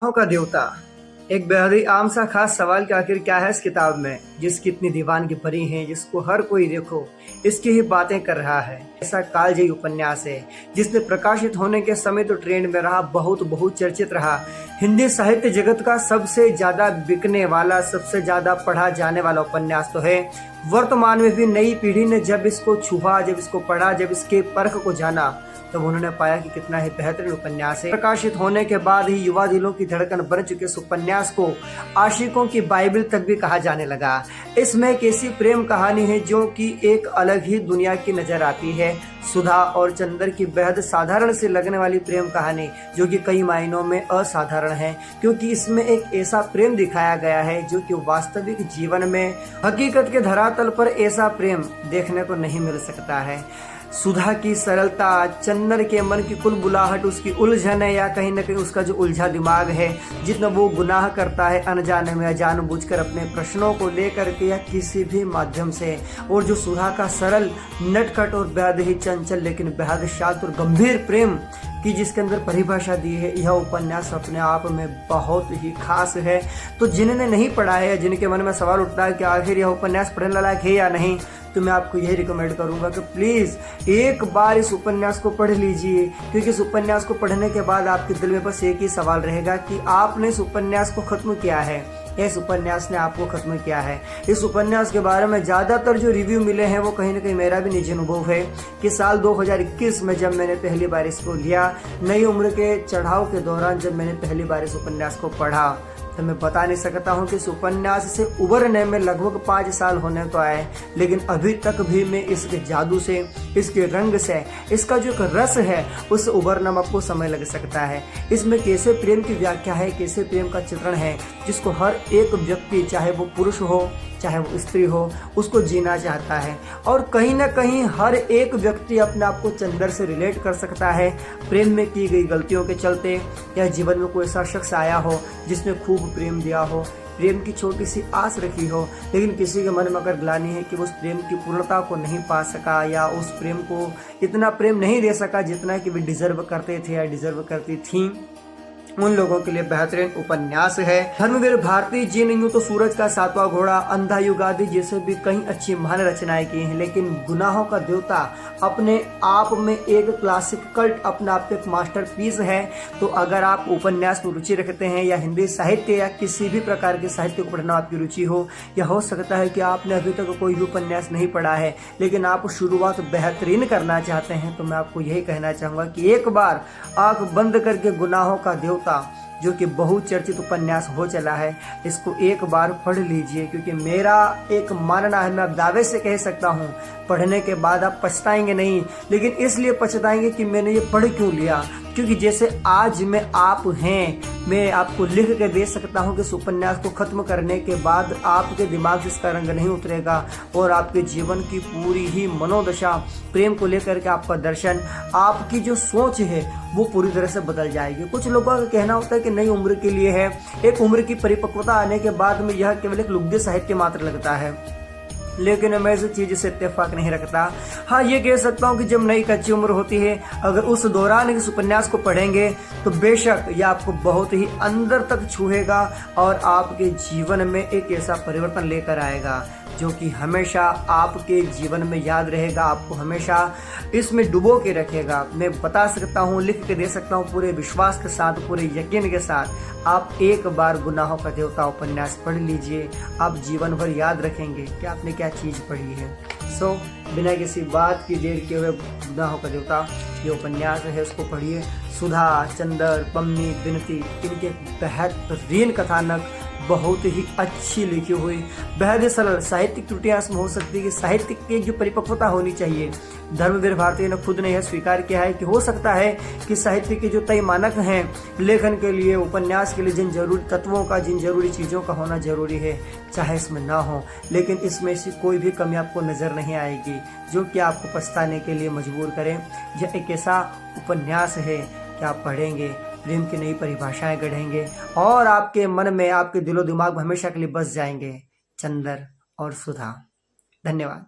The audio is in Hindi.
का देवता एक बेहद ही आम सा खास सवाल कि आखिर क्या है इस किताब में, जिसकी इतनी दीवानगी भरी है, जिसको हर कोई देखो इसकी ही बातें कर रहा है। ऐसा कालजयी उपन्यास है जिसने प्रकाशित होने के समय तो ट्रेंड में रहा, बहुत चर्चित रहा। हिंदी साहित्य जगत का सबसे ज्यादा बिकने वाला, सबसे ज्यादा पढ़ा जाने वाला उपन्यास तो है। वर्तमान में भी नई पीढ़ी ने जब इसको छुआ, जब इसको पढ़ा, जब इसके परख को जाना, तब उन्होंने पाया कि कितना ही बेहतरीन उपन्यास है। प्रकाशित होने के बाद ही युवा दिलों की धड़कन बन चुके इस उपन्यास को आशिकों की बाइबल तक भी कहा जाने लगा। इसमें एक ऐसी प्रेम कहानी है जो कि एक अलग ही दुनिया की नजर आती है। सुधा और चंदर की बेहद साधारण से लगने वाली प्रेम कहानी जो कि कई मायनों में असाधारण है, क्योंकि इसमें एक ऐसा प्रेम दिखाया गया है जो कि वास्तविक जीवन में, हकीकत के धरातल पर ऐसा प्रेम देखने को नहीं मिल सकता है। सुधा की सरलता, चंदर के मन की कुल बुलाहट, उसकी उलझन है या कहीं न कहीं उसका जो उलझा दिमाग है, जितना वो गुनाह करता है अनजाने में, जानबूझकर अपने प्रश्नों को लेकर के या किसी भी माध्यम से, और जो सुधा का सरल, नटखट और बेहद ही चंचल लेकिन बेहद शांत और गंभीर प्रेम की जिसके अंदर परिभाषा दी है, यह उपन्यास अपने आप में बहुत ही खास है। तो जिन्होंने नहीं पढ़ा है, जिनके मन में सवाल उठता है कि आखिर यह उपन्यास पढ़ने लायक है या नहीं, तो मैं आपको यही रिकमेंड करूंगा कि प्लीज एक बार इस उपन्यास को पढ़ लीजिए, क्योंकि इस उपन्यास को पढ़ने के बाद आपके दिल में बस एक ही सवाल रहेगा कि आपने इस उपन्यास को खत्म किया है, इस उपन्यास ने आपको खत्म किया है। इस उपन्यास के बारे में ज्यादातर जो रिव्यू मिले हैं वो कहीं न कहीं मेरा भी निजी अनुभव है कि साल 2021 में जब मैंने पहली बार इसको लिया, नई उम्र के चढ़ाव के दौरान जब मैंने पहली बार इस उपन्यास को पढ़ा, तो मैं बता नहीं सकता हूँ कि इस उपन्यास से उभरने में लगभग 5 साल होने तो आए, लेकिन अभी तक भी मैं इसके जादू से, इसके रंग से, इसका जो एक रस है उससे उभरना में आपको समय लग सकता है। इसमें कैसे प्रेम की व्याख्या है, कैसे प्रेम का चित्रण है, जिसको हर एक व्यक्ति, चाहे वो पुरुष हो चाहे वो स्त्री हो, उसको जीना चाहता है। और कहीं ना कहीं हर एक व्यक्ति अपने आप को चंदर से रिलेट कर सकता है, प्रेम में की गई गलतियों के चलते, या जीवन में कोई ऐसा शख्स आया हो जिसने खूब प्रेम दिया हो, प्रेम की छोटी सी आस रखी हो, लेकिन किसी के मन में अगर ग्लानि है कि वो उस प्रेम की पूर्णता को नहीं पा सका, या उस प्रेम को इतना प्रेम नहीं दे सका जितना कि वे डिजर्व करते थे या डिजर्व करती थी, उन लोगों के लिए बेहतरीन उपन्यास है। धर्मवीर भारती जी ने यूं तो सूरज का 7वां घोड़ा, अंधा युगादि जैसे भी कई अच्छी महान रचनाएं की हैं, लेकिन गुनाहों का देवता अपने आप में एक क्लासिक कल्ट, अपने आप एक मास्टरपीस है। तो अगर आप उपन्यास में रुचि रखते हैं, या हिंदी साहित्य या किसी भी प्रकार के साहित्य को पढ़ना आपकी रुचि हो, या हो सकता है कि आपने अभी तक कोई भी उपन्यास नहीं पढ़ा है लेकिन आप शुरुआत बेहतरीन करना चाहते हैं, तो मैं आपको यही कहना चाहूँगा कि एक बार आंख बंद करके गुनाहों का देवता, जो कि बहुचर्चित उपन्यास हो चला है, इसको एक बार पढ़ लीजिए, क्योंकि मेरा एक मानना है, मैं दावे से कह सकता हूँ, पढ़ने के बाद आप पछताएंगे नहीं, लेकिन इसलिए पछताएंगे कि मैंने ये पढ़ क्यों लिया। क्योंकि जैसे आज में आप हैं, मैं आपको लिख के दे सकता हूँ कि इस उपन्यास को खत्म करने के बाद आपके दिमाग से इसका रंग नहीं उतरेगा, और आपके जीवन की पूरी ही मनोदशा, प्रेम को लेकर के आपका दर्शन, आपकी जो सोच है वो पूरी तरह से बदल जाएगी। कुछ लोगों का कहना होता है कि नई उम्र के लिए है, एक उम्र की परिपक्वता आने के बाद में यह केवल एक लुग्धी साहित्य मात्र लगता है, लेकिन मैं इस चीज से इत्तेफाक नहीं रखता। हाँ, ये कह सकता हूँ कि जब नई कच्ची उम्र होती है, अगर उस दौरान इस उपन्यास को पढ़ेंगे तो बेशक यह आपको बहुत ही अंदर तक छुएगा और आपके जीवन में एक ऐसा परिवर्तन लेकर आएगा जो कि हमेशा आपके जीवन में याद रहेगा, आपको हमेशा इसमें डुबो के रखेगा। मैं बता सकता हूँ, लिख के दे सकता हूँ पूरे विश्वास के साथ, पूरे यकीन के साथ, आप एक बार गुनाहों का देवता उपन्यास पढ़ लीजिए, आप जीवन भर याद रखेंगे कि आपने क्या चीज़ पढ़ी है। सो बिना किसी बात की देर किए हुए गुनाहों का देवता ये उपन्यास है, उसको पढ़िए। सुधा, चंदर, पम्मी, बिनती, इनके बेहतरीन कथानक, बहुत ही अच्छी लिखी हुई, बेहद सरल, साहित्यिक त्रुटियां इसमें हो सकती है कि साहित्य की जो परिपक्वता होनी चाहिए, धर्मवीर भारती ने खुद ने यह स्वीकार किया है कि हो सकता है कि साहित्य के जो तय मानक हैं लेखन के लिए, उपन्यास के लिए, जिन जरूरी तत्वों का, जिन जरूरी चीज़ों का होना जरूरी है, चाहे इसमें ना हो, लेकिन इसमें ऐसी कोई भी कमी आपको नज़र नहीं आएगी जो कि आपको पछताने के लिए मजबूर करें। यह एक ऐसा उपन्यास है कि आप पढ़ेंगे, प्रेम की नई परिभाषाएं गढ़ेंगे, और आपके मन में, आपके दिलो दिमाग में हमेशा के लिए बस जाएंगे चंदर और सुधा। धन्यवाद।